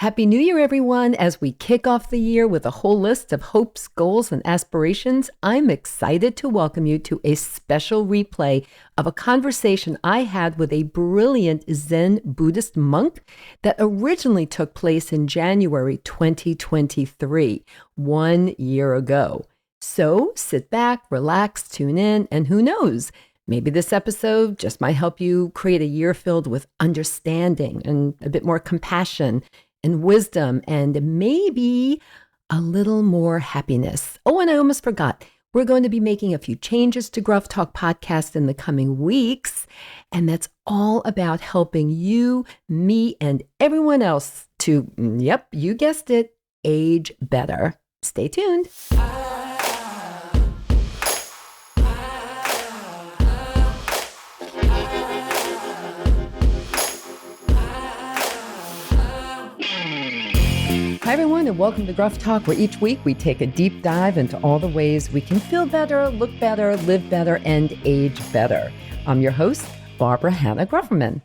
Happy New Year, everyone. As we kick off the year with a whole list of hopes, goals, and aspirations, I'm excited to welcome you to a special replay of a conversation I had with a brilliant Zen Buddhist monk that originally took place in January 2023, 1 year ago. So sit back, relax, tune in, and who knows? Maybe this episode just might help you create a year filled with understanding and a bit more compassion and wisdom, and maybe a little more happiness. Oh, and I almost forgot. We're going to be making a few changes to GRUFFtalk podcast in the coming weeks, and that's all about helping you, me, and everyone else to, yep, you guessed it, age better. Stay tuned. Hi, everyone, and welcome to GRUFFtalk, where each week we take a deep dive into all the ways we can feel better, look better, live better, and age better. I'm your host, Barbara Hannah Grufferman.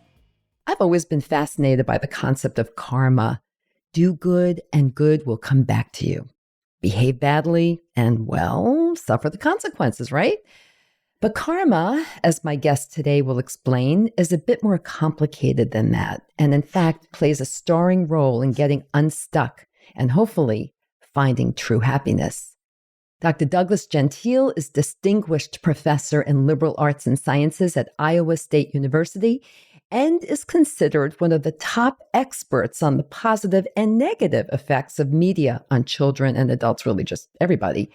I've always been fascinated by the concept of karma. Do good, and good will come back to you. Behave badly, and, well, suffer the consequences, right? But karma, as my guest today will explain, is a bit more complicated than that, and in fact plays a starring role in getting unstuck and hopefully finding true happiness. Dr. Douglas Gentile is Distinguished Professor in Liberal Arts and Sciences at Iowa State University and is considered one of the top experts on the positive and negative effects of media on children and adults, really just everybody.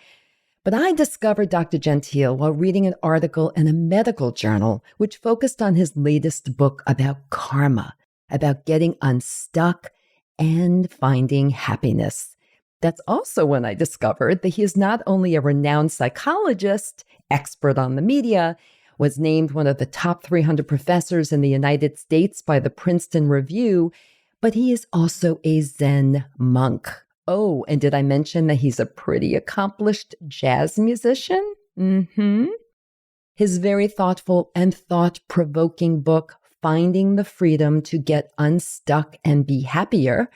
But I discovered Dr. Gentile while reading an article in a medical journal which focused on his latest book about karma, about getting unstuck and finding happiness. That's also when I discovered that he is not only a renowned psychologist, expert on the media, was named one of the top 300 professors in the United States by the Princeton Review, but he is also a Zen monk. Oh, and did I mention that he's a pretty accomplished jazz musician? His very thoughtful and thought-provoking book, Finding the Freedom to Get Unstuck and Be Happier,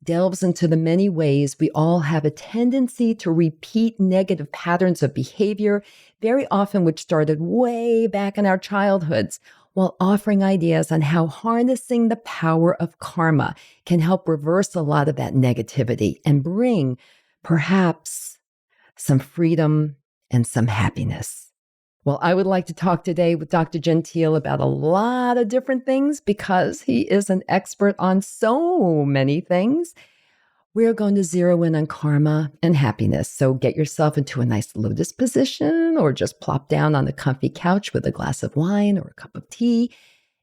delves into the many ways we all have a tendency to repeat negative patterns of behavior, very often which started way back in our childhoods, while offering ideas on how harnessing the power of karma can help reverse a lot of that negativity and bring, perhaps, some freedom and some happiness. Well, I would like to talk today with Dr. Gentile about a lot of different things because he is an expert on so many things. We're going to zero in on karma and happiness. So get yourself into a nice lotus position or just plop down on the comfy couch with a glass of wine or a cup of tea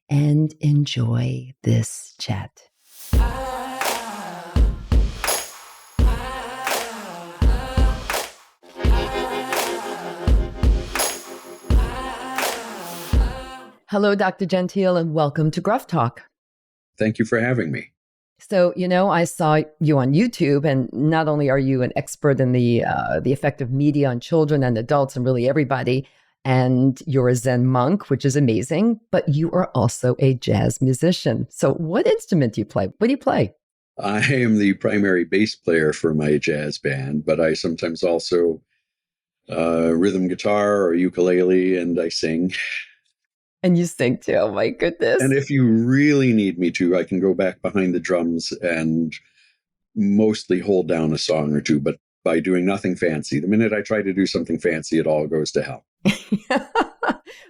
and enjoy this chat. Hello, Dr. Gentile, and welcome to GRUFFtalk. Thank you for having me. So, I saw you on YouTube, and not only are you an expert in the effect of media on children and adults and really everybody, and you're a Zen monk, which is amazing, but you are also a jazz musician. So what instrument do you play? What do you play? I am the primary bass player for my jazz band, but I sometimes also rhythm guitar or ukulele, and I sing. And you sing too, oh my goodness. And if you really need me to, I can go back behind the drums and mostly hold down a song or two, but by doing nothing fancy. The minute I try to do something fancy, it all goes to hell.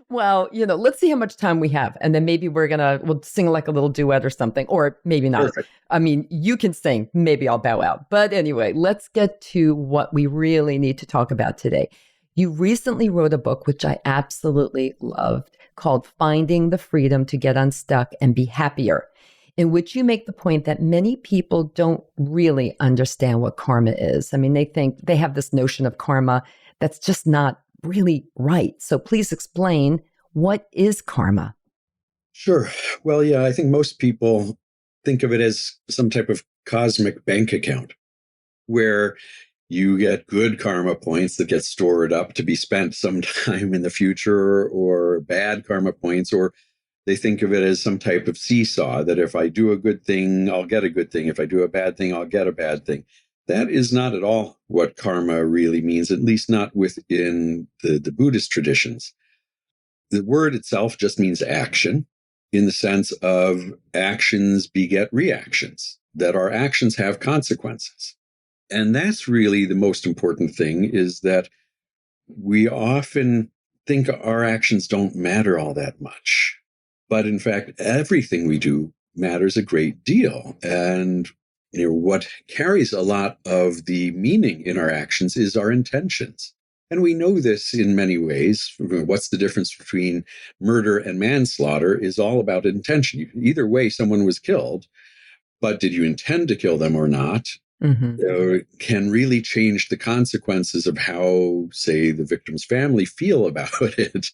Well, let's see how much time we have. And then maybe we'll sing like a little duet or something, or maybe not. Perfect. I mean, you can sing, maybe I'll bow out. But anyway, let's get to what we really need to talk about today. You recently wrote a book, which I absolutely loved, called Finding the Freedom to Get Unstuck and Be Happier, in which you make the point that many people don't really understand what karma is. I mean, they have this notion of karma that's just not really right. So please explain, what is karma? Sure. Well, yeah, I think most people think of it as some type of cosmic bank account where you get good karma points that get stored up to be spent sometime in the future, or bad karma points, or They think of it as some type of seesaw, that if I do a good thing, I'll get a good thing. If I do a bad thing, I'll get a bad thing. That is not at all what karma really means, at least not within the Buddhist traditions. The word itself just means action, in the sense of actions beget reactions, that our actions have consequences. And that's really the most important thing, is that we often think our actions don't matter all that much. But in fact, everything we do matters a great deal. And what carries a lot of the meaning in our actions is our intentions. And we know this in many ways. What's the difference between murder and manslaughter is all about intention. Either way, someone was killed, but did you intend to kill them or not? Can really change the consequences of how, say, the victim's family feel about it,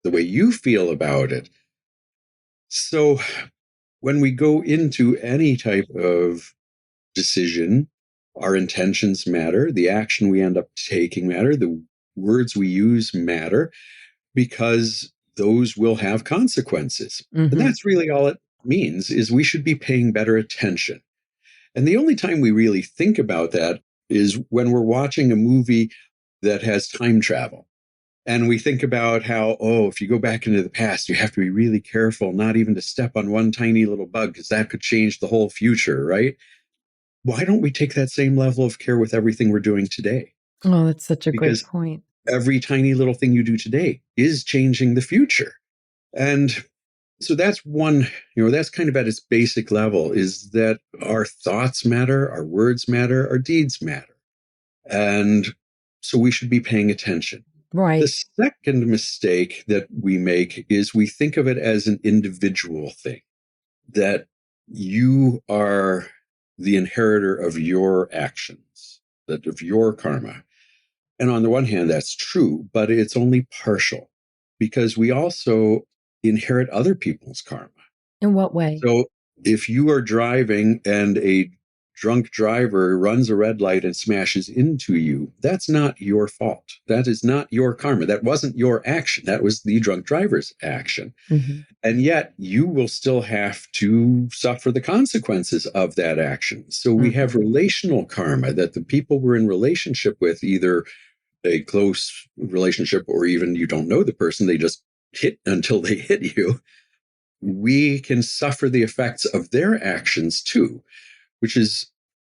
the way you feel about it. So when we go into any type of decision, our intentions matter, the action we end up taking matter, the words we use matter, because those will have consequences. And that's really all it means, is we should be paying better attention. And the only time we really think about that is when we're watching a movie that has time travel. And we think about how, if you go back into the past, you have to be really careful not even to step on one tiny little bug, because that could change the whole future, right? Why don't we take that same level of care with everything we're doing today? Oh, that's such a Because great point. every tiny little thing you do today is changing the future. And so that's one, that's kind of at its basic level, is that our thoughts matter, our words matter, our deeds matter. And so we should be paying attention. Right. The second mistake that we make is we think of it as an individual thing, that you are the inheritor of your actions, that of your karma. And on the one hand, that's true, but it's only partial, because we also inherit other people's karma. In what way? So if you are driving and a drunk driver runs a red light and smashes into you, that's not your fault. That is not your karma. That wasn't your action. That was the drunk driver's action. And yet you will still have to suffer the consequences of that action. So we have relational karma, that the people we're in relationship with, either a close relationship or even you don't know the person, they just hit until they hit you. We can suffer the effects of their actions too, which is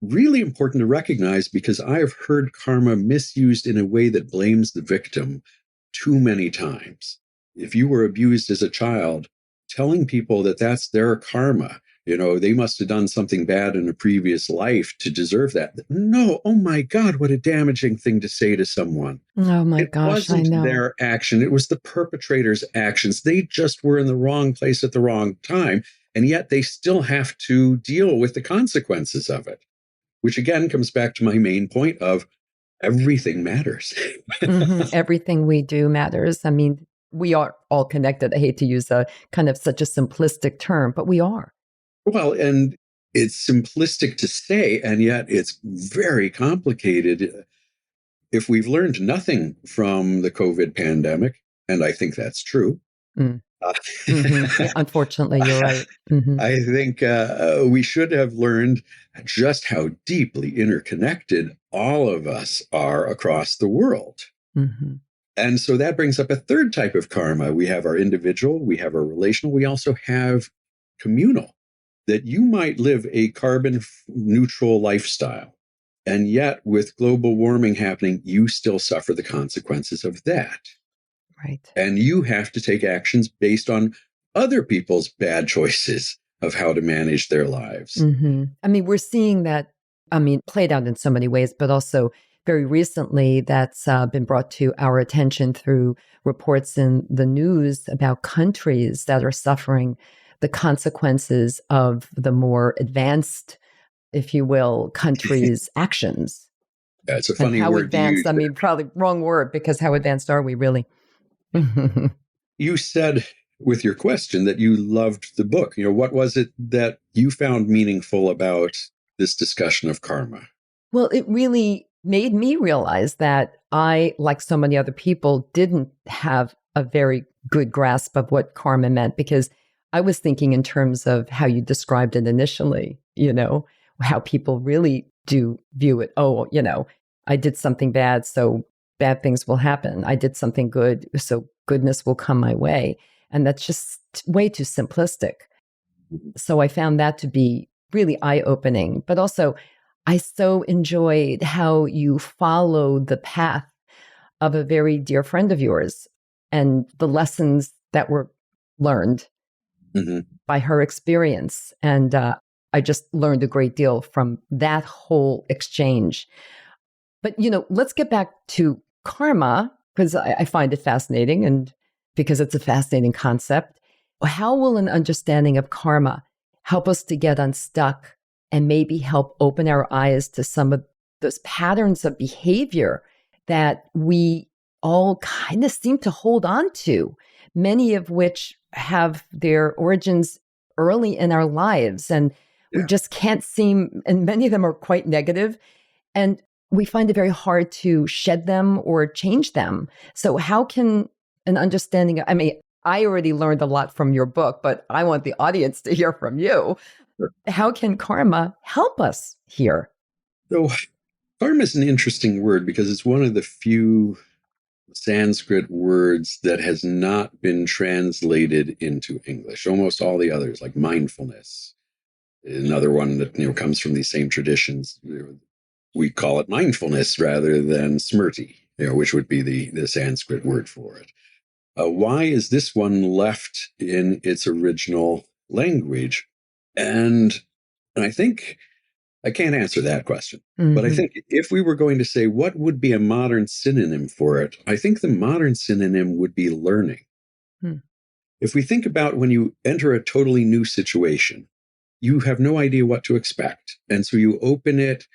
really important to recognize, because I have heard karma misused in a way that blames the victim too many times. If you were abused as a child, telling people that that's their karma, they must have done something bad in a previous life to deserve that. No, oh my God, what a damaging thing to say to someone. Oh my gosh, I know. It wasn't their action. It was the perpetrator's actions. They just were in the wrong place at the wrong time. And yet they still have to deal with the consequences of it, which again comes back to my main point of everything matters. Everything we do matters. I mean, we are all connected. I hate to use a kind of such a simplistic term, but we are. Well, and it's simplistic to say, and yet it's very complicated. If we've learned nothing from the COVID pandemic, and I think that's true. Yeah, unfortunately, you're right. I think we should have learned just how deeply interconnected all of us are across the world. And so that brings up a third type of karma. We have our individual, we have our relational, we also have communal. That you might live a carbon neutral lifestyle, and yet with global warming happening, you still suffer the consequences of that. Right. And you have to take actions based on other people's bad choices of how to manage their lives. I mean, we're seeing that, played out in so many ways, but also very recently that's been brought to our attention through reports in the news about countries that are suffering the consequences of the more advanced, if you will, countries' actions. Yeah, it's a funny how word advanced, to use. probably wrong word, because how advanced are we really? You said with your question that you loved the book. What was it that you found meaningful about this discussion of karma? Well, it really made me realize that I, like so many other people, didn't have a very good grasp of what karma meant, because I was thinking in terms of how you described it initially, how people really do view it. Oh, I did something bad, so bad things will happen. I did something good, so goodness will come my way. And that's just way too simplistic. So I found that to be really eye-opening. But also, I so enjoyed how you followed the path of a very dear friend of yours and the lessons that were learned by her experience. And I just learned a great deal from that whole exchange. But, let's get back to karma, because I find it fascinating and because it's a fascinating concept. How will an understanding of karma help us to get unstuck and maybe help open our eyes to some of those patterns of behavior that we all kind of seem to hold on to, many of which have their origins early in our lives, and we just can't seem, and many of them are quite negative, and we find it very hard to shed them or change them. So how can an understanding, I already learned a lot from your book, but I want the audience to hear from you. Sure. How can karma help us here? So karma is an interesting word because it's one of the few Sanskrit words that has not been translated into English. Almost all the others, like mindfulness, another one that comes from these same traditions. We call it mindfulness rather than smrti, which would be the Sanskrit word for it. Why is this one left in its original language? And I think I can't answer that question. But I think if we were going to say what would be a modern synonym for it, I think the modern synonym would be learning. If we think about when you enter a totally new situation, you have no idea what to expect. And so you open it,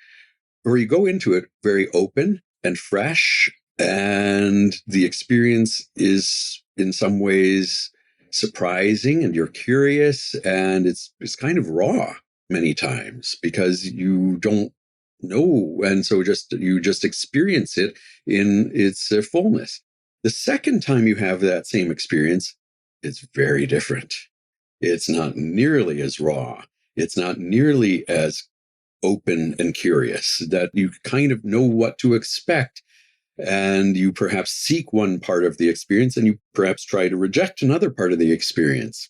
or you go into it very open and fresh, and the experience is in some ways surprising, and you're curious, and it's kind of raw many times because you don't know, and so you just experience it in its fullness. The second time you have that same experience, it's very different. It's not nearly as raw. It's not nearly as open and curious, that you kind of know what to expect, and you perhaps seek one part of the experience and you perhaps try to reject another part of the experience.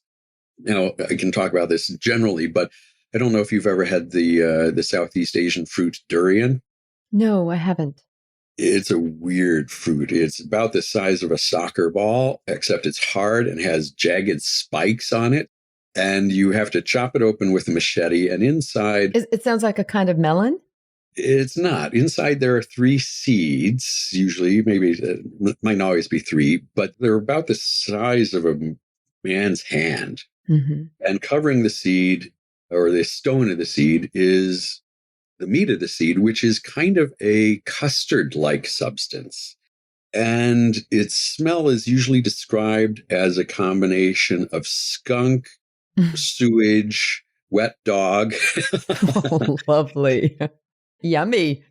Now, I can talk about this generally, but I don't know if you've ever had the Southeast Asian fruit durian. No, I haven't. It's a weird fruit. It's about the size of a soccer ball, except it's hard and has jagged spikes on it. And you have to chop it open with a machete. And inside... It sounds like a kind of melon? It's not. Inside there are 3 seeds, usually. Maybe it might not always be 3, but they're about the size of a man's hand. And covering the seed, or the stone of the seed, is the meat of the seed, which is kind of a custard-like substance. And its smell is usually described as a combination of skunk, sewage, wet dog. Oh, lovely. Yummy.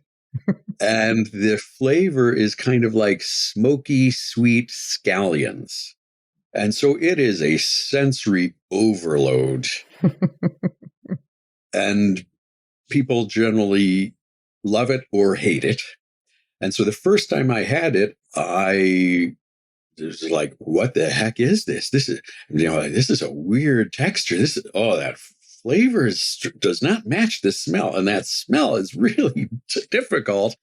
And the flavor is kind of like smoky, sweet scallions. And so it is a sensory overload. And people generally love it or hate it. And so the first time I had it, I was like, what the heck is this? This is a weird texture. That flavor does not match the smell. And that smell is really difficult.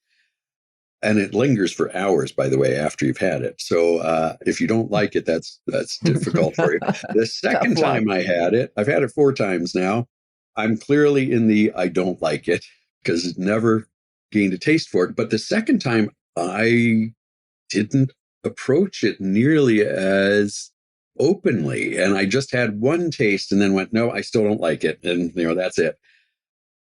And it lingers for hours, by the way, after you've had it. So if you don't like it, that's difficult for you. The second time I had it, I've had it 4 times now. I'm clearly in the I don't like it because it never gained a taste for it. But the second time, I didn't approach it nearly as openly. And I just had one taste and then went, no, I still don't like it. And, that's it.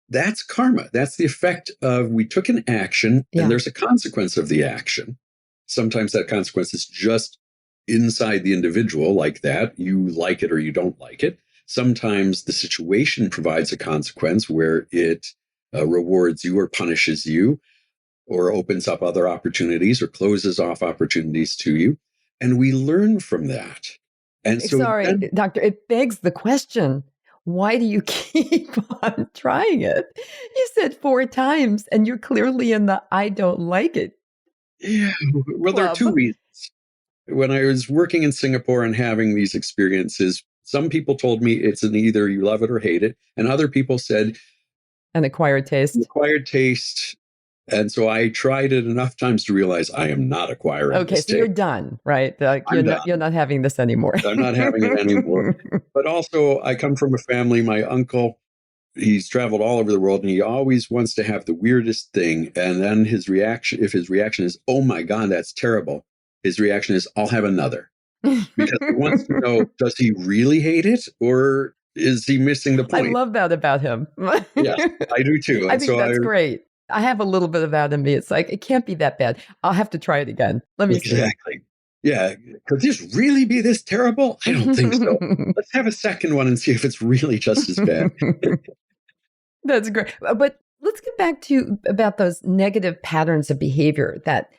That's karma. That's the effect of we took an action and there's a consequence of the action. Sometimes that consequence is just inside the individual like that. You like it or you don't like it. Sometimes the situation provides a consequence where it rewards you or punishes you or opens up other opportunities or closes off opportunities to you. And we learn from that. And so Sorry, then, doctor, it begs the question, why do you keep on trying it? You said 4 times, and you're clearly in the I don't like it yeah, well, there are club. two reasons. When I was working in Singapore and having these experiences, some people told me it's an either you love it or hate it. And other people said, An acquired taste. acquired taste. And so I tried it enough times to realize I am not acquiring Okay, this so you're taste. done, right? Like I'm done. you're not having this anymore. I'm not having it anymore. But also, I come from a family, my uncle, he's traveled all over the world and he always wants to have the weirdest thing. And then his reaction, if his reaction is, oh my God, that's terrible, his reaction is, I'll have another. Because he wants to know, does he really hate it or is he missing the I point? love that about him. Yes, I do too. I And think so that's great. I have a little bit of that in me. It's like, it can't be that bad. I'll have to try it again. Let me see. exactly. Yeah. Could this really be this terrible? I don't think so. Let's have a second one and see if it's really just as bad. That's great. But let's get back to about those negative patterns of behavior that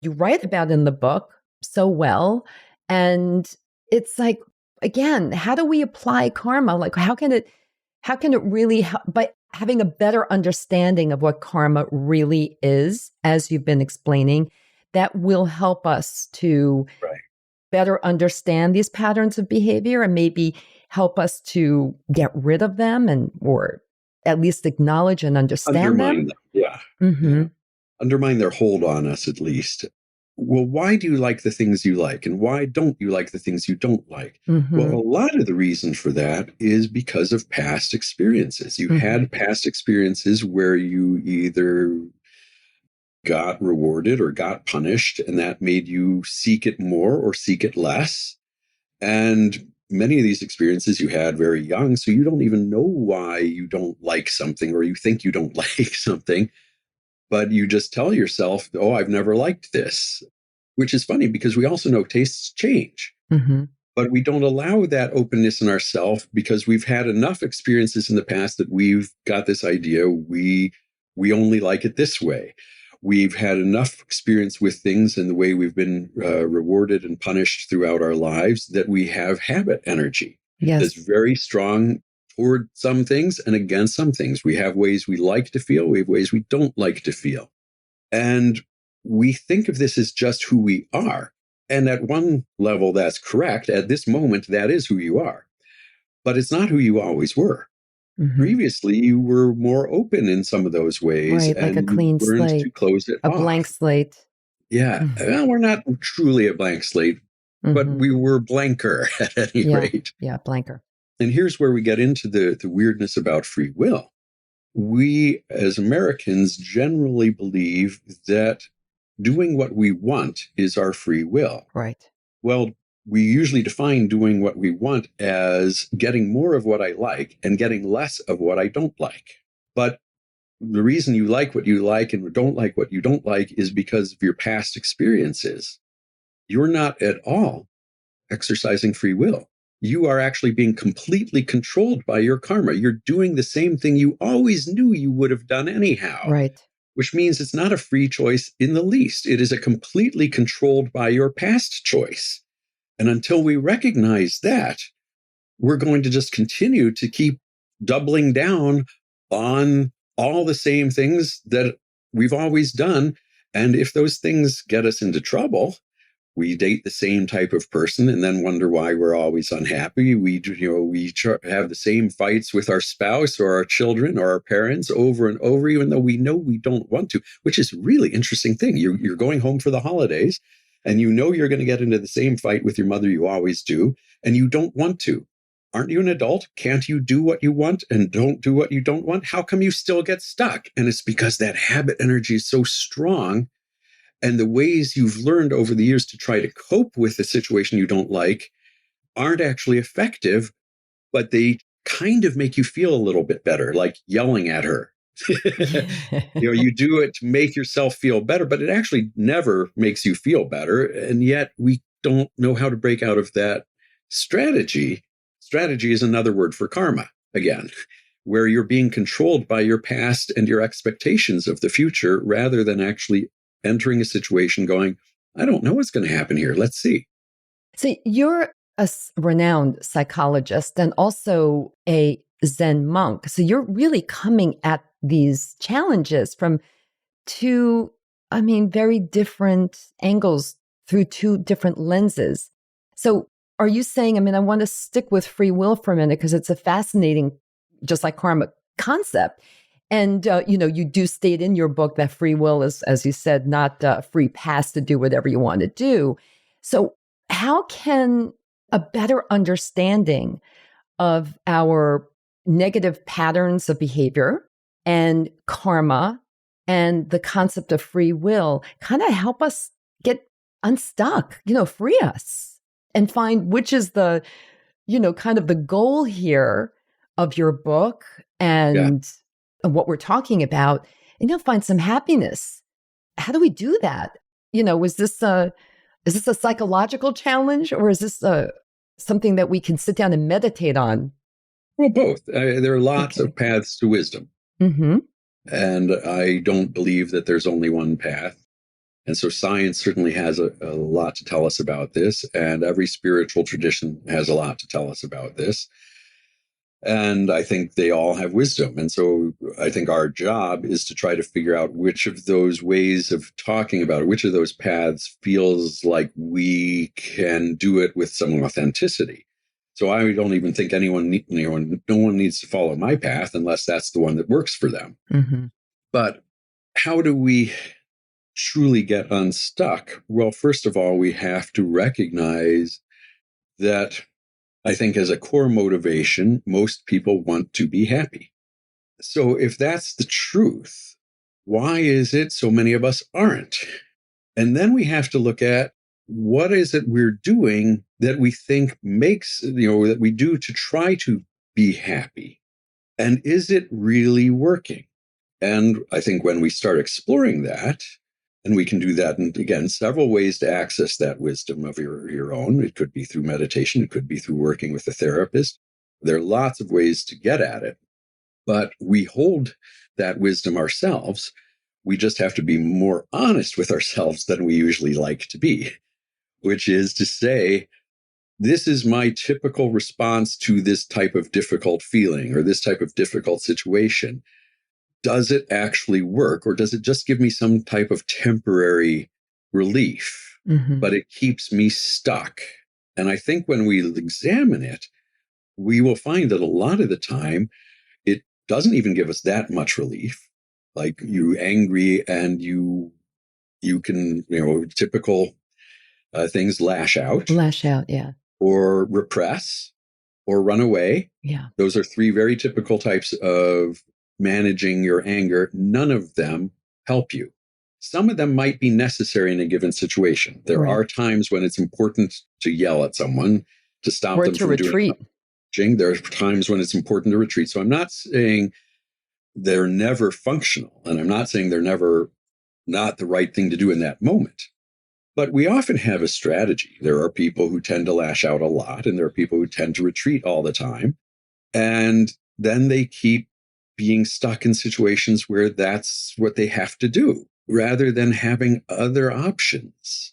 you write about in the book so well. And it's like, again, how do we apply karma? Like, how can it really help by having a better understanding of what karma really is, as you've been explaining, that will help us to Right. better understand these patterns of behavior and maybe help us to get rid of them or at least acknowledge and understand Undermine them. them. Yeah. Mm-hmm. Yeah. Undermine their hold on us, at least. Well, why do you like the things you like? And why don't you like the things you don't like? Mm-hmm. Well, a lot of the reason for that is because of past experiences. You had past experiences where you either got rewarded or got punished, and that made you seek it more or seek it less. And many of these experiences you had very young, so you don't even know why you don't like something or you think you don't like something. But you just tell yourself, oh, I've never liked this, which is funny because we also know tastes change. Mm-hmm. But we don't allow that openness in ourselves because we've had enough experiences in the past that we've got this idea we only like it this way. We've had enough experience with things and the way we've been rewarded and punished throughout our lives that we have habit energy. Yes. That's very strong toward some things and against some things. We have ways we like to feel, we have ways we don't like to feel. And we think of this as just who we are. And at one level, that's correct. At this moment, that is who you are. But it's not who you always were. Mm-hmm. Previously, you were more open in some of those ways. Right, like and a clean you learned slate. to close it A off. blank slate. Yeah. Well, we're not truly a blank slate, but we were blanker at any rate. Yeah, blanker. And here's where we get into the weirdness about free will. We, as Americans, generally believe that doing what we want is our free will. Right. Well, we usually define doing what we want as getting more of what I like and getting less of what I don't like. But the reason you like what you like and don't like what you don't like is because of your past experiences. You're not at all exercising free will. You are actually being completely controlled by your karma. You're doing the same thing you always knew you would have done anyhow. Right. Which means it's not a free choice in the least. It is a completely controlled by your past choice. And until we recognize that, we're going to just continue to keep doubling down on all the same things that we've always done. And if those things get us into trouble, we date the same type of person and then wonder why we're always unhappy. We have the same fights with our spouse or our children or our parents over and over, even though we know we don't want to, which is a really interesting thing. You're going home for the holidays and you know you're going to get into the same fight with your mother you always do, and you don't want to. Aren't you an adult? Can't you do what you want and don't do what you don't want? How come you still get stuck? And it's because that habit energy is so strong. And the ways you've learned over the years to try to cope with the situation you don't like aren't actually effective, but they kind of make you feel a little bit better, like yelling at her. You do it to make yourself feel better, but it actually never makes you feel better. And yet we don't know how to break out of that strategy. Strategy is another word for karma, again, where you're being controlled by your past and your expectations of the future rather than actually entering a situation going, I don't know what's going to happen here. Let's see. So you're renowned psychologist and also a Zen monk. So you're really coming at these challenges from two, very different angles through two different lenses. So are you saying, I want to stick with free will for a minute because it's a fascinating, just like karma, concept. And, you do state in your book that free will is, as you said, not a free pass to do whatever you want to do. So how can a better understanding of our negative patterns of behavior and karma and the concept of free will kind of help us get unstuck, free us and find which is the, kind of the goal here of your book and what we're talking about, and find some happiness. How do we do that? Is this a psychological challenge, or is this something that we can sit down and meditate on? Well, both. There are lots of paths to wisdom. Mm-hmm. And I don't believe that there's only one path. And so science certainly has a lot to tell us about this. And every spiritual tradition has a lot to tell us about this. And I think they all have wisdom. And so I think our job is to try to figure out which of those ways of talking about it, which of those paths feels like we can do it with some authenticity. So I don't even think no one needs to follow my path unless that's the one that works for them. Mm-hmm. But how do we truly get unstuck? Well, first of all, we have to recognize that I think as a core motivation, most people want to be happy. So if that's the truth, why is it so many of us aren't? And then we have to look at what is it we're doing that we think makes, that we do to try to be happy? And is it really working? And I think when we start exploring that, and we can do that, and again, several ways to access that wisdom of your own. It could be through meditation. It could be through working with a therapist. There are lots of ways to get at it, but we hold that wisdom ourselves. We just have to be more honest with ourselves than we usually like to be, which is to say, this is my typical response to this type of difficult feeling or this type of difficult situation. Does it actually work, or does it just give me some type of temporary relief, but it keeps me stuck? And I think when we examine it, we will find that a lot of the time, it doesn't even give us that much relief. Like you're angry and you can, typical things lash out. Lash out, yeah. Or repress or run away. Yeah. Those are three very typical types of managing your anger. None of them help you. Some of them might be necessary in a given situation. There are times when it's important to yell at someone to stop them from retreat. Doing. There are times when it's important to retreat. So I'm not saying they're never functional, and I'm not saying they're never not the right thing to do in that moment. But we often have a strategy. There are people who tend to lash out a lot, and there are people who tend to retreat all the time. And then they keep being stuck in situations where that's what they have to do, rather than having other options.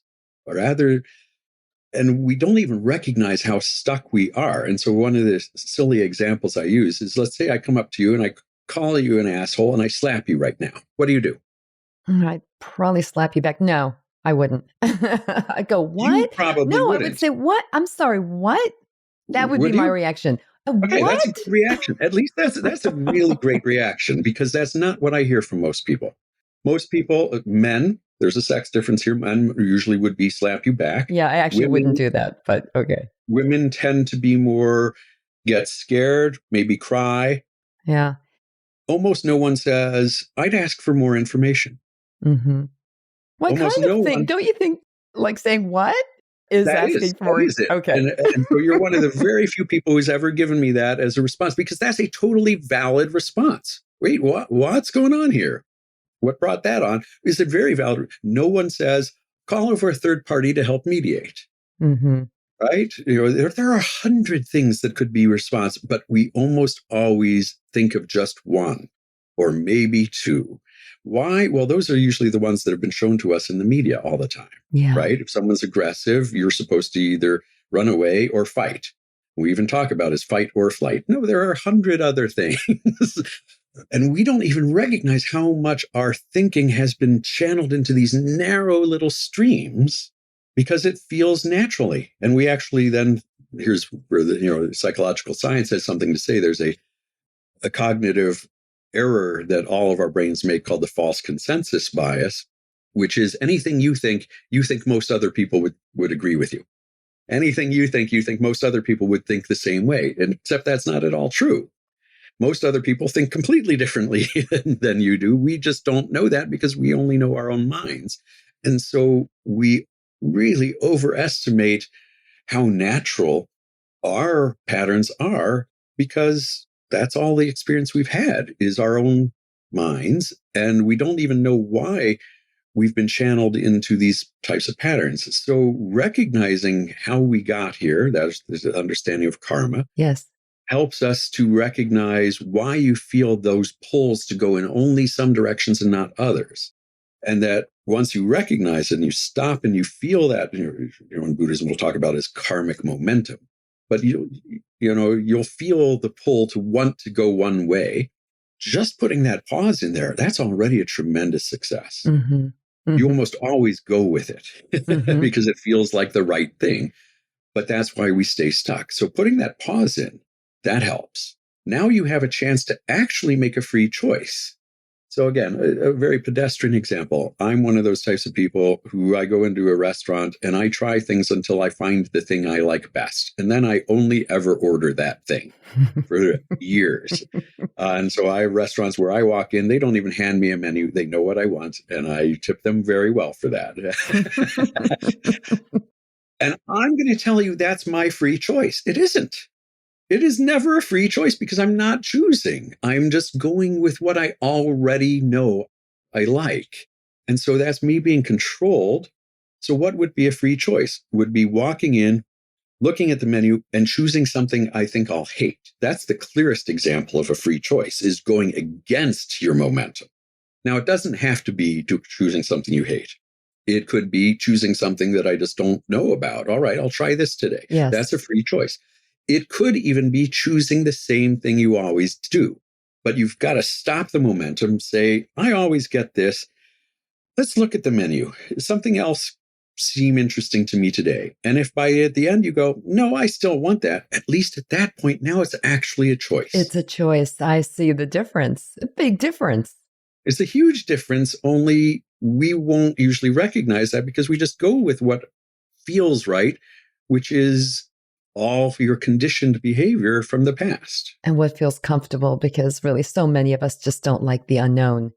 And we don't even recognize how stuck we are. And so one of the silly examples I use is, let's say I come up to you and I call you an asshole and I slap you right now. What do? I'd probably slap you back. No, I wouldn't. I'd go, what? You probably no, wouldn't. I would say, what? I'm sorry, what? That would be my reaction. Okay, what? That's a good reaction. At least that's a really great reaction, because that's not what I hear from most people. Most people, men, there's a sex difference here. Men usually would be slap you back. Yeah, I actually wouldn't do that, but okay. Women tend to be more get scared, maybe cry. Yeah. Almost no one says, I'd ask for more information. Mm-hmm. What Almost kind of thing? Don't you think like saying what? Is asking for it. Okay. And so you're one of the very few people who's ever given me that as a response, because that's a totally valid response. Wait, what's going on here? What brought that on? Is it very valid? No one says, call over a third party to help mediate. Mm-hmm. Right? There are 100 things that could be response, but we almost always think of just one or maybe two. Why? Well, those are usually the ones that have been shown to us in the media all the time, yeah. right? If someone's aggressive, you're supposed to either run away, or fight. We even talk about is fight or flight. No, there are 100 other things. And we don't even recognize how much our thinking has been channeled into these narrow little streams because it feels naturally. And we actually then, here's where the psychological science has something to say. There's a cognitive error that all of our brains make called the false consensus bias, which is anything you think most other people would agree with you. Anything you think most other people would think the same way. And except that's not at all true. Most other people think completely differently than you do. We just don't know that because we only know our own minds. And so we really overestimate how natural our patterns are because that's all the experience we've had is our own minds. And we don't even know why we've been channeled into these types of patterns. So recognizing how we got here, there's an understanding of karma. Yes. Helps us to recognize why you feel those pulls to go in only some directions and not others. And that once you recognize it and you stop and you feel that, in Buddhism, we'll talk about as karmic momentum. But you'll feel the pull to want to go one way. Just putting that pause in there, that's already a tremendous success. Mm-hmm. Mm-hmm. You almost always go with it mm-hmm. because it feels like the right thing. But that's why we stay stuck. So putting that pause in, that helps. Now you have a chance to actually make a free choice. So again, a very pedestrian example. I'm one of those types of people who I go into a restaurant and I try things until I find the thing I like best. And then I only ever order that thing for years. And so I have restaurants where I walk in, they don't even hand me a menu. They know what I want. And I tip them very well for that. And I'm going to tell you that's my free choice. It isn't. It is never a free choice because I'm not choosing. I'm just going with what I already know I like. And so that's me being controlled. So what would be a free choice? Would be walking in, looking at the menu and choosing something I think I'll hate. That's the clearest example of a free choice, is going against your momentum. Now, it doesn't have to be choosing something you hate. It could be choosing something that I just don't know about. All right, I'll try this today. Yes. That's a free choice. It could even be choosing the same thing you always do, but you've got to stop the momentum, say, I always get this. Let's look at the menu. Does something else seem interesting to me today? And if at the end you go, no, I still want that, at least at that point, now it's actually a choice. It's a choice. I see the difference. A big difference. It's a huge difference, only we won't usually recognize that because we just go with what feels right, which is all for your conditioned behavior from the past. And what feels comfortable, because really so many of us just don't like the unknown,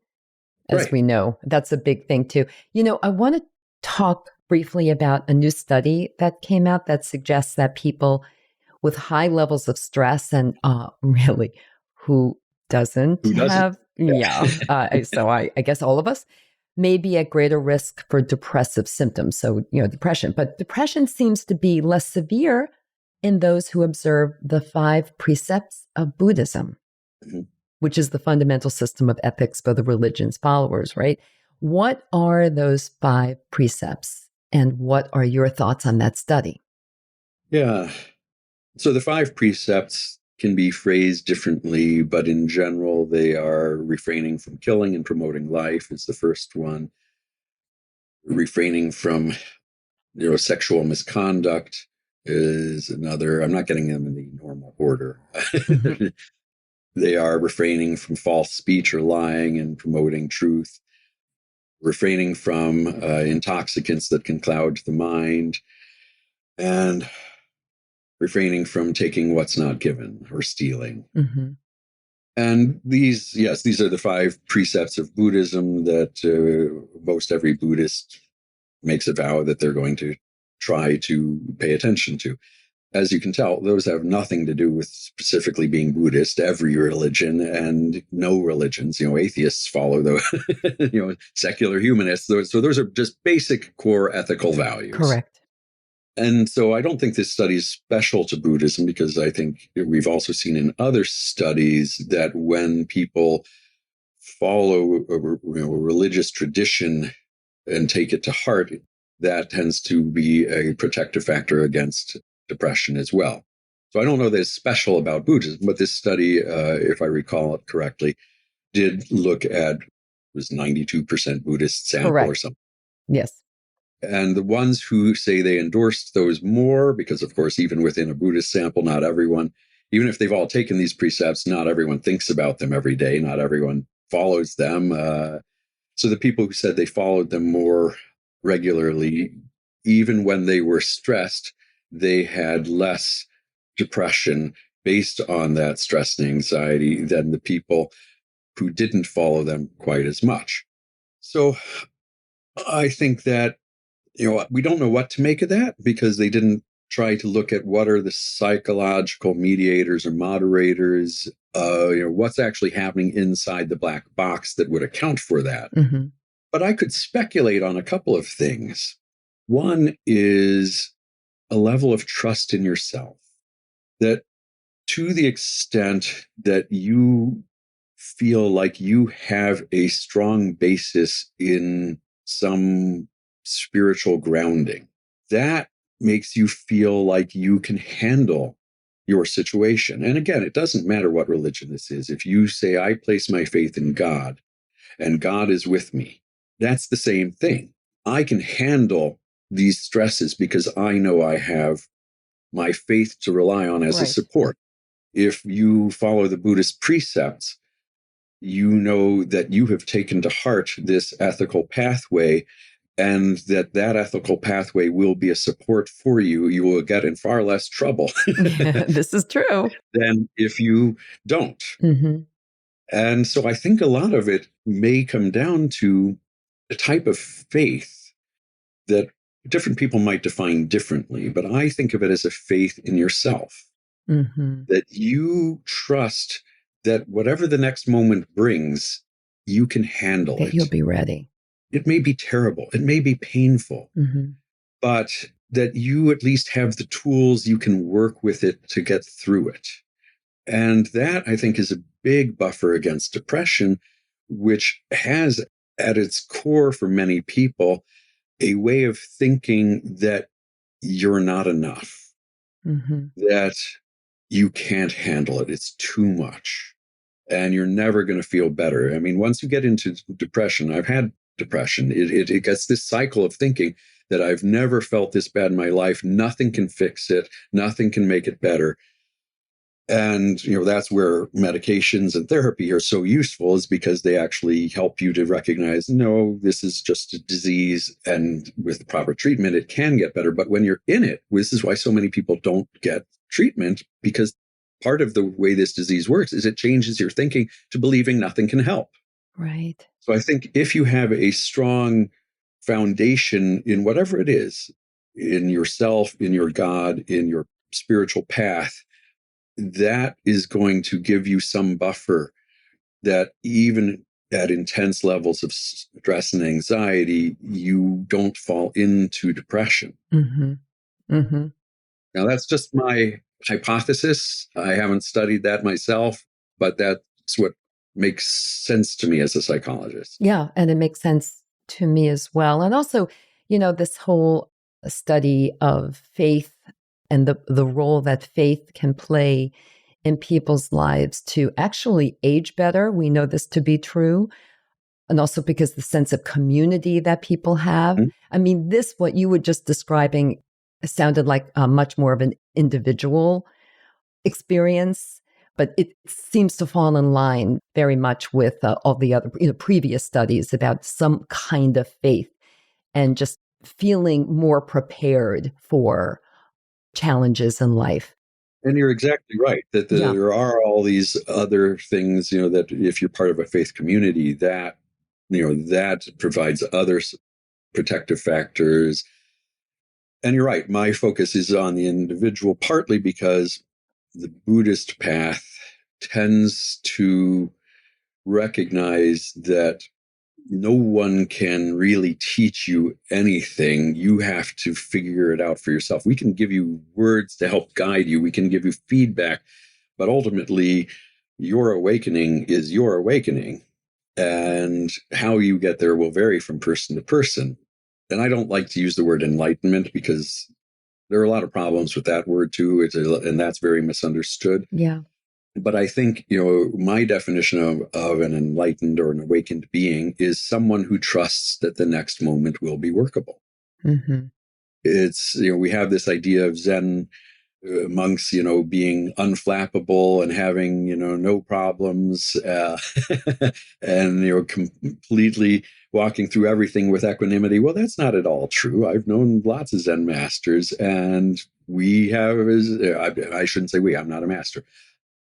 as Right. we know. That's a big thing too. I want to talk briefly about a new study that came out that suggests that people with high levels of stress and really who doesn't have, so I guess all of us may be at greater risk for depressive symptoms. So, depression, but depression seems to be less severe in those who observe the 5 precepts of Buddhism, Mm-hmm. which is the fundamental system of ethics for the religion's followers, right? What are those 5 precepts, and what are your thoughts on that study? Yeah. So the 5 precepts can be phrased differently, but in general, they are refraining from killing and promoting life is the first one. Refraining from sexual misconduct is another. I'm not getting them in the normal order. Mm-hmm. They are refraining from false speech or lying and promoting truth, refraining from intoxicants that can cloud the mind, and refraining from taking what's not given or stealing. Mm-hmm. And these are the 5 precepts of Buddhism that most every Buddhist makes a vow that they're going to try to pay attention to. As you can tell, those have nothing to do with specifically being Buddhist. Every religion and no religions, atheists follow the, secular humanists. So those are just basic core ethical values. Correct. And so I don't think this study is special to Buddhism, because I think we've also seen in other studies that when people follow a religious tradition and take it to heart, that tends to be a protective factor against depression as well. So I don't know that it's special about Buddhism, but this study, if I recall it correctly, did look at, it was 92% Buddhist sample or Correct. something. Yes. And the ones who say they endorsed those more, because of course, even within a Buddhist sample, not everyone, even if they've all taken these precepts, not everyone thinks about them every day. Not everyone follows them. So the people who said they followed them more regularly, even when they were stressed, they had less depression based on that stress and anxiety than the people who didn't follow them quite as much. So I think that, we don't know what to make of that because they didn't try to look at what are the psychological mediators or moderators, what's actually happening inside the black box that would account for that. Mm-hmm. But I could speculate on a couple of things. One is a level of trust in yourself, that to the extent that you feel like you have a strong basis in some spiritual grounding, that makes you feel like you can handle your situation. And again, it doesn't matter what religion this is. If you say, I place my faith in God and God is with me, that's the same thing. I can handle these stresses because I know I have my faith to rely on as a Right. support. If you follow the Buddhist precepts, you know that you have taken to heart this ethical pathway and that ethical pathway will be a support for you. You will get in far less trouble This is true. than if you don't. Mm-hmm. And so I think a lot of it may come down to a type of faith that different people might define differently, but I think of it as a faith in yourself, Mm-hmm. that you trust that whatever the next moment brings, you can handle That it. you'll be ready. It may be terrible, it may be painful, Mm-hmm. but that you at least have the tools, you can work with it to get through it. And that, I think, is a big buffer against depression, which has at its core for many people a way of thinking that you're not enough, Mm-hmm. that you can't handle it. It's too much. And you're never going to feel better. I mean, once you get into depression, I've had depression, it gets this cycle of thinking that I've never felt this bad in my life. Nothing can fix it. Nothing can make it better. And, that's where medications and therapy are so useful, is because they actually help you to recognize, no, this is just a disease. And with the proper treatment, it can get better. But when you're in it, this is why so many people don't get treatment, because part of the way this disease works is it changes your thinking to believing nothing can help. Right. So I think if you have a strong foundation in whatever it is, in yourself, in your God, in your spiritual path, that is going to give you some buffer that even at intense levels of stress and anxiety, you don't fall into depression. Mm-hmm. Mm-hmm. Now, that's just my hypothesis. I haven't studied that myself, but that's what makes sense to me as a psychologist. Yeah. And it makes sense to me as well. And also, this whole study of faith and the role that faith can play in people's lives to actually age better. We know this to be true. And also because the sense of community that people have. Mhm. I mean, what you were just describing sounded like much more of an individual experience, but it seems to fall in line very much with all the other previous studies about some kind of faith and just feeling more prepared for challenges in life. And you're exactly right that Yeah. there are all these other things, that if you're part of a faith community, that, that provides other protective factors. And you're right, my focus is on the individual, partly because the Buddhist path tends to recognize that no one can really teach you anything. You have to figure it out for yourself. We can give you words to help guide you. We can give you feedback, but ultimately your awakening is your awakening. And how you get there will vary from person to person. And I don't like to use the word enlightenment because There are a lot of problems with that word too, and that's very misunderstood. Yeah. But I think, my definition of an enlightened or an awakened being is someone who trusts that the next moment will be workable. Mm-hmm. It's, we have this idea of Zen monks, being unflappable and having, no problems, and, completely walking through everything with equanimity. Well, that's not at all true. I've known lots of Zen masters, and I shouldn't say we, I'm not a master.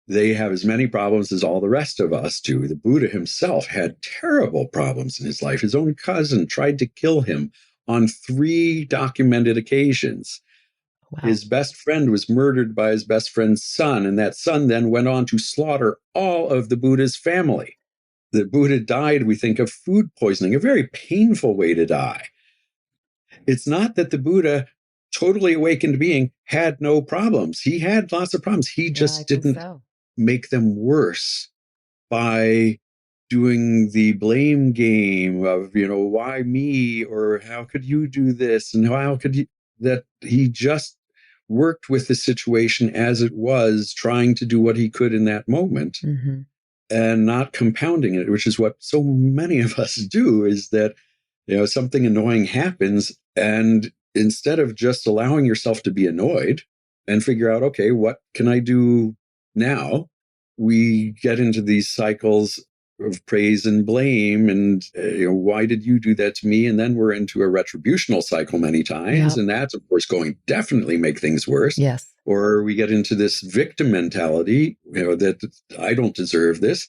They have as many problems as all the rest of us do. The Buddha himself had terrible problems in his life. His own cousin tried to kill him on 3 documented occasions. Wow. His best friend was murdered by his best friend's son, and that son then went on to slaughter all of the Buddha's family. The Buddha died, we think, of food poisoning, a very painful way to die. It's not that the Buddha, totally awakened being, had no problems. He had lots of problems. He just didn't make them worse by doing the blame game of, why me, or how could you do this, and how could you, that he just worked with the situation as it was, trying to do what he could in that moment, mm-hmm. and not compounding it, which is what so many of us do, is that, something annoying happens, and instead of just allowing yourself to be annoyed and figure out, okay, what can I do now? We get into these cycles of praise and blame, and why did you do that to me? And then we're into a retributional cycle many times, and that's, of course, going to definitely make things worse. Yes. Or we get into this victim mentality, that I don't deserve this.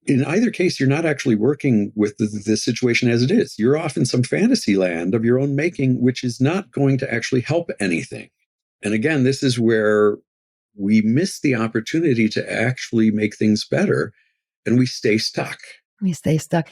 In either case, you're not actually working with the situation as it is. You're off in some fantasy land of your own making, which is not going to actually help anything. And again, this is where we miss the opportunity to actually make things better, and we stay stuck. We stay stuck.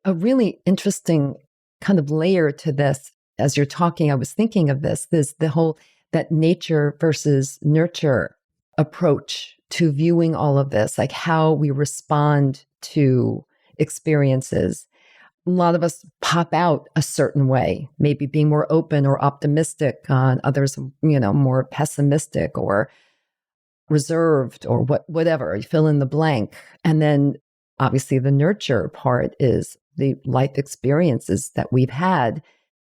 A really interesting kind of layer to this, as you're talking, I was thinking of this the whole, that nature versus nurture approach to viewing all of this, like how we respond to experiences. A lot of us pop out a certain way, maybe being more open or optimistic, others, more pessimistic or reserved, or whatever, you fill in the blank. And then obviously the nurture part is the life experiences that we've had,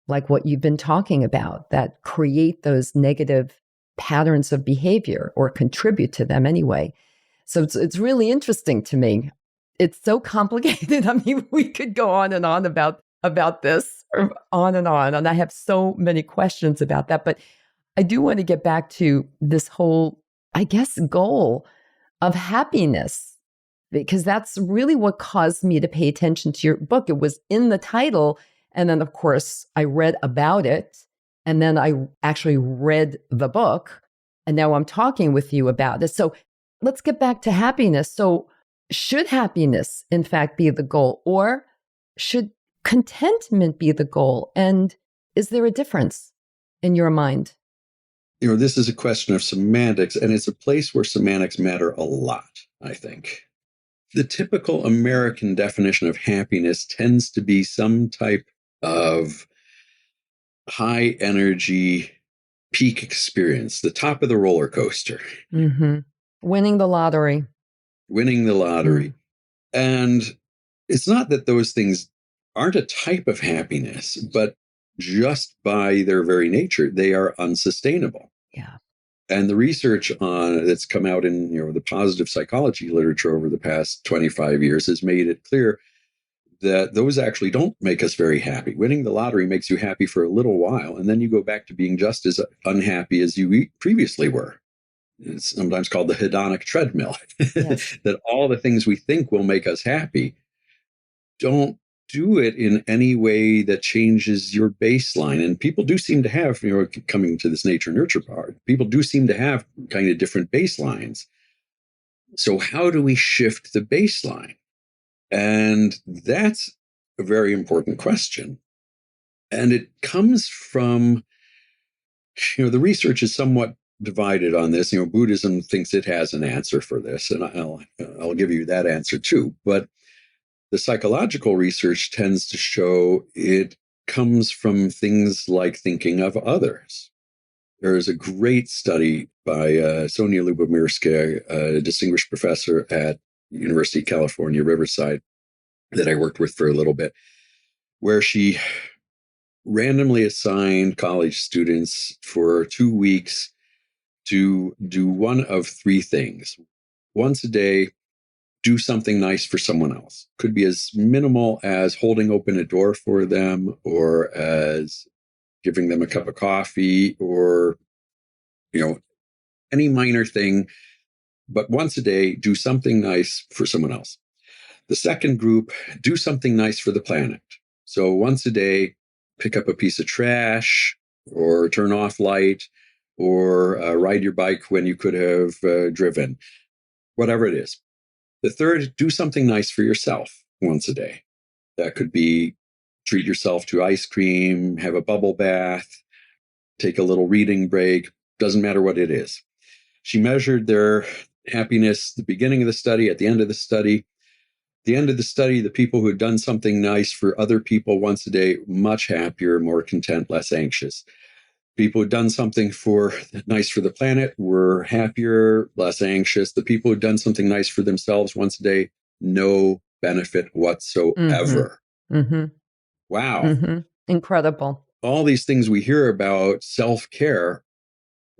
like what you've been talking about, that create those negative patterns of behavior or contribute to them anyway. So it's really interesting to me. It's so complicated. I mean, we could go on and on about this, or on. And I have so many questions about that. But I do want to get back to this whole, I guess, goal of happiness, because that's really what caused me to pay attention to your book. It was in the title. And then, of course, I read about it. And then I actually read the book. And now I'm talking with you about it. So let's get back to happiness. So should happiness, in fact, be the goal? Or should contentment be the goal? And is there a difference in your mind? This is a question of semantics, and it's a place where semantics matter a lot, I think. The typical American definition of happiness tends to be some type of high energy peak experience, the top of the roller coaster. Mm-hmm. Winning the lottery. And it's not that those things aren't a type of happiness, but just by their very nature, they are unsustainable. Yeah. And the research that's come out in the positive psychology literature over the past 25 years has made it clear that those actually don't make us very happy. Winning the lottery makes you happy for a little while, and then you go back to being just as unhappy as you previously were. It's sometimes called the hedonic treadmill. Yes. That all the things we think will make us happy don't do it in any way that changes your baseline. And people do seem to have, coming to this nature nurture part, people do seem to have kind of different baselines. So how do we shift the baseline? And that's a very important question. And it comes from, the research is somewhat divided on this. Buddhism thinks it has an answer for this, and I'll give you that answer too. But the psychological research tends to show it comes from things like thinking of others. There is a great study by Sonia Lubomirska, a distinguished professor at University of California, Riverside, that I worked with for a little bit, where she randomly assigned college students for 2 weeks to do one of three things. Once a day, do something nice for someone else. Could be as minimal as holding open a door for them, or as giving them a cup of coffee, or, any minor thing. But once a day, do something nice for someone else. The second group, do something nice for the planet. So once a day, pick up a piece of trash, or turn off light, or ride your bike when you could have driven, whatever it is. The third, do something nice for yourself once a day. That could be treat yourself to ice cream, have a bubble bath, take a little reading break, doesn't matter what it is. She measured their happiness at the beginning of the study, at the end of the study. At the end of the study, the people who had done something nice for other people once a day, much happier, more content, less anxious. People who'd done something nice for the planet were happier, less anxious. The people who'd done something nice for themselves once a day, no benefit whatsoever. Mm-hmm. Wow. Mm-hmm. Incredible. All these things we hear about self-care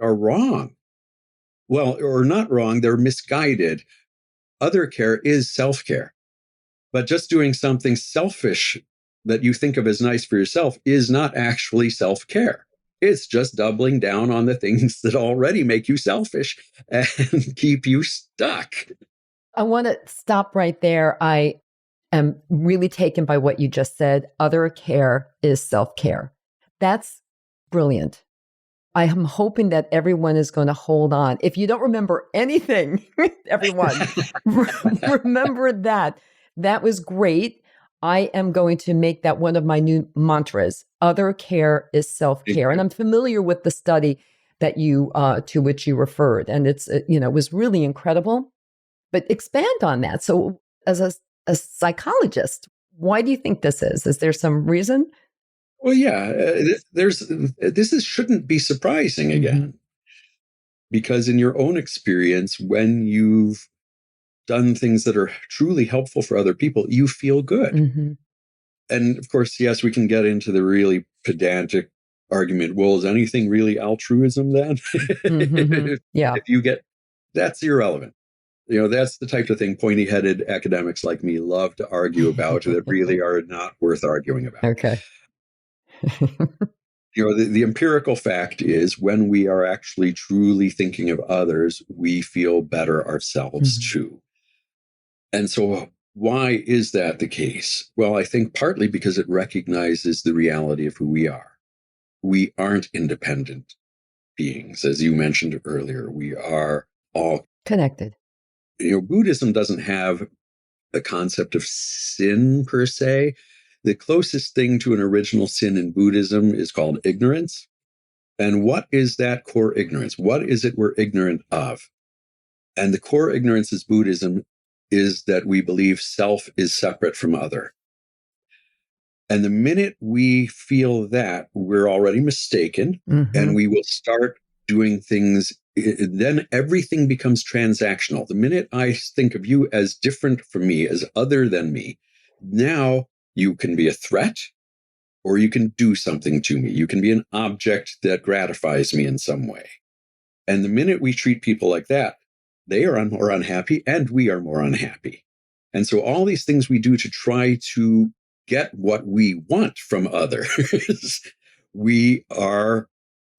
are wrong. Well, or not wrong, they're misguided. Other care is self-care. But just doing something selfish that you think of as nice for yourself is not actually self-care. It's just doubling down on the things that already make you selfish and keep you stuck. I want to stop right there. I am really taken by what you just said. Other care is self-care. That's brilliant. I am hoping that everyone is going to hold on. If you don't remember anything, everyone, remember that. That was great. I am going to make that one of my new mantras. Other care is self-care. And I'm familiar with the study that to which you referred. And it's, it was really incredible. But expand on that. So as a psychologist, why do you think this is? Is there some reason? Well, yeah, shouldn't be surprising again, because in your own experience, when you've done things that are truly helpful for other people, you feel good. Mm-hmm. And of course, yes, we can get into the really pedantic argument. Well, is anything really altruism then? Mm-hmm. Yeah. That's irrelevant. That's the type of thing pointy-headed academics like me love to argue about that really are not worth arguing about. Okay. The empirical fact is, when we are actually truly thinking of others, we feel better ourselves too. And so why is that the case? Well, I think partly because it recognizes the reality of who we are. We aren't independent beings, as you mentioned earlier. We are all connected. Buddhism doesn't have the concept of sin per se. The closest thing to an original sin in Buddhism is called ignorance. And what is that core ignorance? What is it we're ignorant of? And the core ignorance is Buddhism is that we believe self is separate from other. And the minute we feel that, we're already mistaken, and we will start doing things. Then everything becomes transactional. The minute I think of you as different from me, as other than me, now you can be a threat, or you can do something to me. You can be an object that gratifies me in some way. And the minute we treat people like that, they are more unhappy and we are more unhappy. And so all these things we do to try to get what we want from others, we are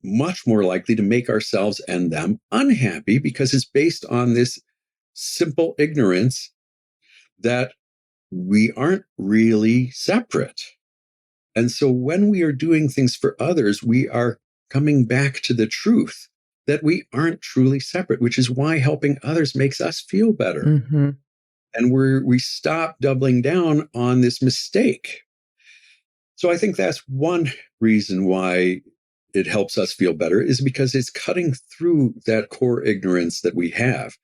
much more likely to make ourselves and them unhappy, because it's based on this simple ignorance that we aren't really separate. And so when we are doing things for others, we are coming back to the truth that we aren't truly separate, which is why helping others makes us feel better. And we stop doubling down on this mistake. So I think that's one reason why it helps us feel better, is because it's cutting through that core ignorance that we have.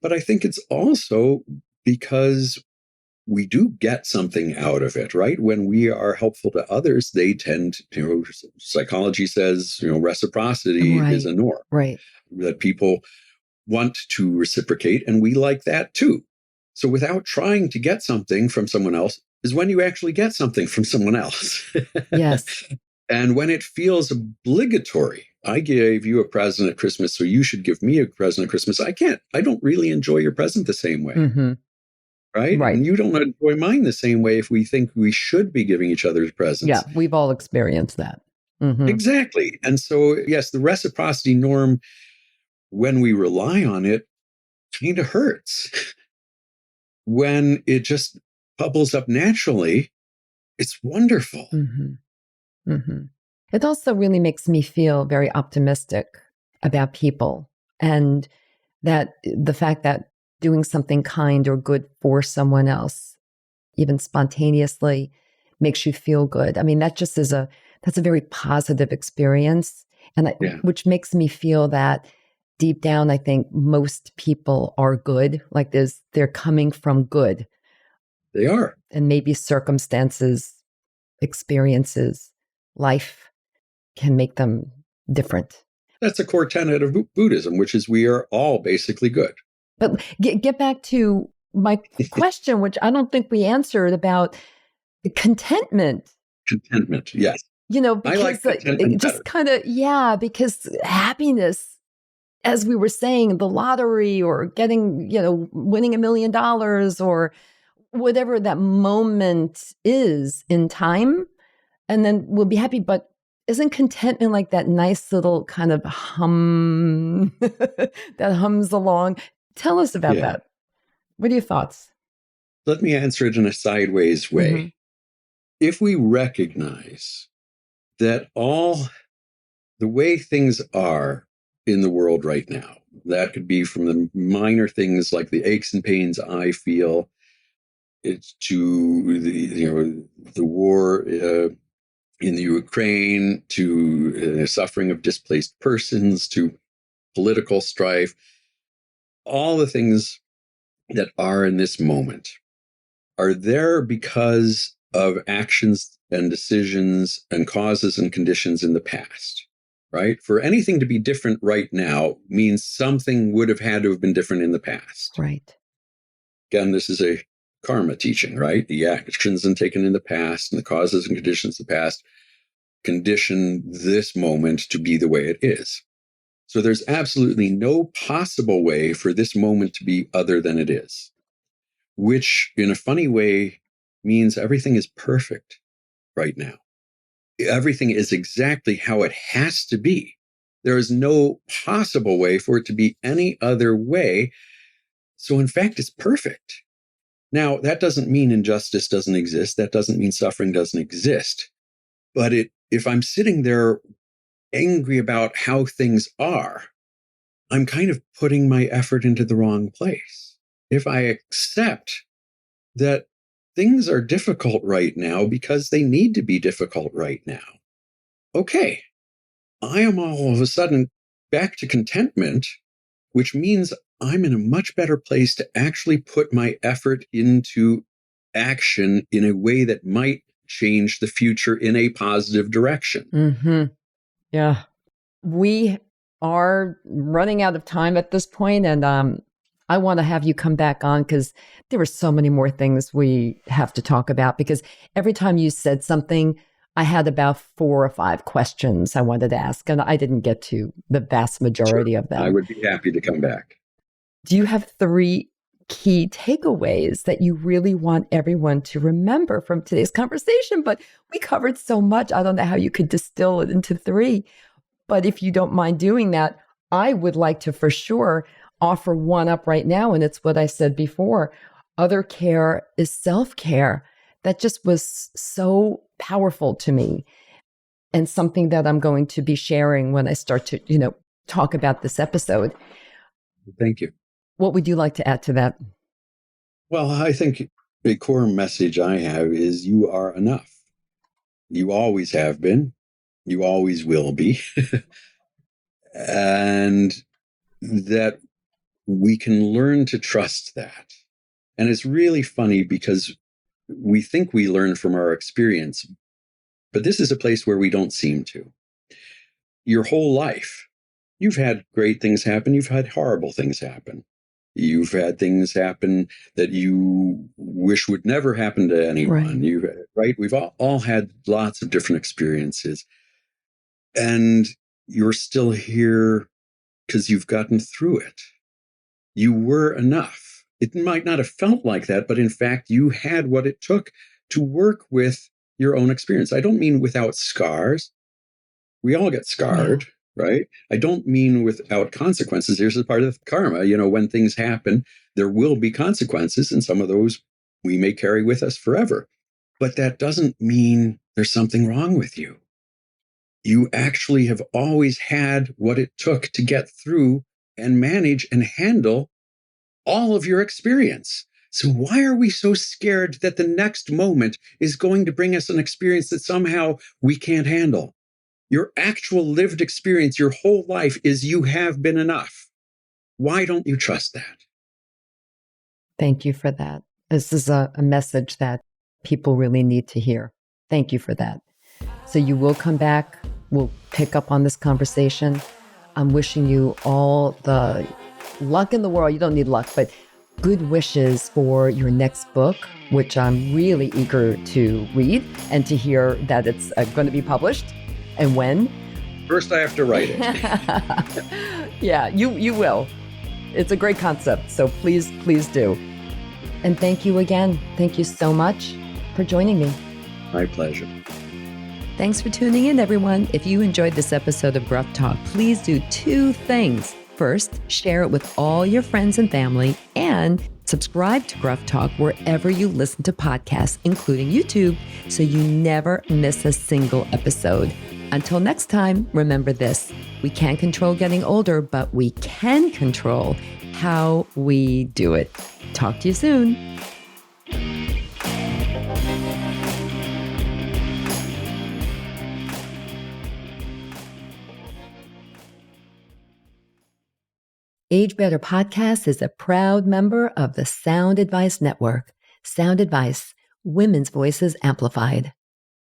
But I think it's also because we do get something out of it, right? When we are helpful to others, they tend to, psychology says, reciprocity is a norm. Right. That people want to reciprocate, and we like that too. So without trying to get something from someone else is when you actually get something from someone else. Yes. And when it feels obligatory, I gave you a present at Christmas, so you should give me a present at Christmas. I don't really enjoy your present the same way. Mm-hmm. Right? Right. And you don't enjoy mine the same way if we think we should be giving each other presents. Yeah, we've all experienced that. Mm-hmm. Exactly. And so, yes, the reciprocity norm, when we rely on it, kind of hurts. When it just bubbles up naturally, it's wonderful. Mm-hmm. Mm-hmm. It also really makes me feel very optimistic about people, and that the fact that doing something kind or good for someone else, even spontaneously, makes you feel good. I mean, that's a very positive experience, and which makes me feel that deep down, I think most people are good. Like they're coming from good. They are. And maybe circumstances, experiences, life can make them different. That's a core tenet of Buddhism, which is we are all basically good. But get back to my question, which I don't think we answered, about contentment. Contentment, yes. Because I like contentment it just kind of, because happiness, as we were saying, the lottery or getting, winning $1 million or whatever that moment is in time, and then we'll be happy. But isn't contentment like that nice little kind of hum that hums along? Tell us about that. What are your thoughts? Let me answer it in a sideways way. Mm-hmm. If we recognize that all the way things are in the world right now, that could be from the minor things like the aches and pains I feel, it's to the war in the Ukraine, to suffering of displaced persons, to political strife, all the things that are in this moment are there because of actions and decisions and causes and conditions in the past, right? For anything to be different right now means something would have had to have been different in the past. Right. Again, this is a karma teaching, right? The actions taken in the past and the causes and conditions of the past condition this moment to be the way it is. So there's absolutely no possible way for this moment to be other than it is, which in a funny way means everything is perfect right now. Everything is exactly how it has to be. There is no possible way for it to be any other way. So in fact, it's perfect. Now, that doesn't mean injustice doesn't exist. That doesn't mean suffering doesn't exist. But if I'm sitting there angry about how things are, I'm kind of putting my effort into the wrong place. If I accept that things are difficult right now because they need to be difficult right now, okay, I am all of a sudden back to contentment, which means I'm in a much better place to actually put my effort into action in a way that might change the future in a positive direction. Mm-hmm. Yeah. We are running out of time at this point, and I want to have you come back on because there are so many more things we have to talk about, because every time you said something, I had about 4 or 5 questions I wanted to ask, and I didn't get to the vast majority of them. I would be happy to come back. Do you have 3 key takeaways that you really want everyone to remember from today's conversation? But we covered so much. I don't know how you could distill it into 3. But if you don't mind doing that, I would like to for sure offer one up right now. And it's what I said before. Other care is self-care. That just was so powerful to me, and something that I'm going to be sharing when I start to, talk about this episode. Thank you. What would you like to add to that? Well, I think a core message I have is you are enough. You always have been. You always will be. And that we can learn to trust that. And it's really funny because we think we learn from our experience, but this is a place where we don't seem to. Your whole life, you've had great things happen. You've had horrible things happen. You've had things happen that you wish would never happen to anyone. Right? We've all had lots of different experiences. And you're still here because you've gotten through it. You were enough. It might not have felt like that, but in fact, you had what it took to work with your own experience. I don't mean without scars. We all get scarred, right? I don't mean without consequences. Here's a part of karma. When things happen, there will be consequences, and some of those we may carry with us forever. But that doesn't mean there's something wrong with you. You actually have always had what it took to get through and manage and handle all of your experience. So why are we so scared that the next moment is going to bring us an experience that somehow we can't handle? Your actual lived experience, your whole life, is you have been enough. Why don't you trust that? Thank you for that. This is a message that people really need to hear. Thank you for that. So you will come back. We'll pick up on this conversation. I'm wishing you all the luck in the world. You don't need luck, but good wishes for your next book, which I'm really eager to read and to hear that it's going to be published. And when? First, I have to write it. Yeah, you will. It's a great concept. So please do. And thank you again. Thank you so much for joining me. My pleasure. Thanks for tuning in, everyone. If you enjoyed this episode of Gruff Talk, please do 2 things. First, share it with all your friends and family, and subscribe to Gruff Talk wherever you listen to podcasts, including YouTube, so you never miss a single episode. Until next time, remember this: we can't control getting older, but we can control how we do it. Talk to you soon. Age Better Podcast is a proud member of the Sound Advice Network. Sound Advice, women's voices amplified.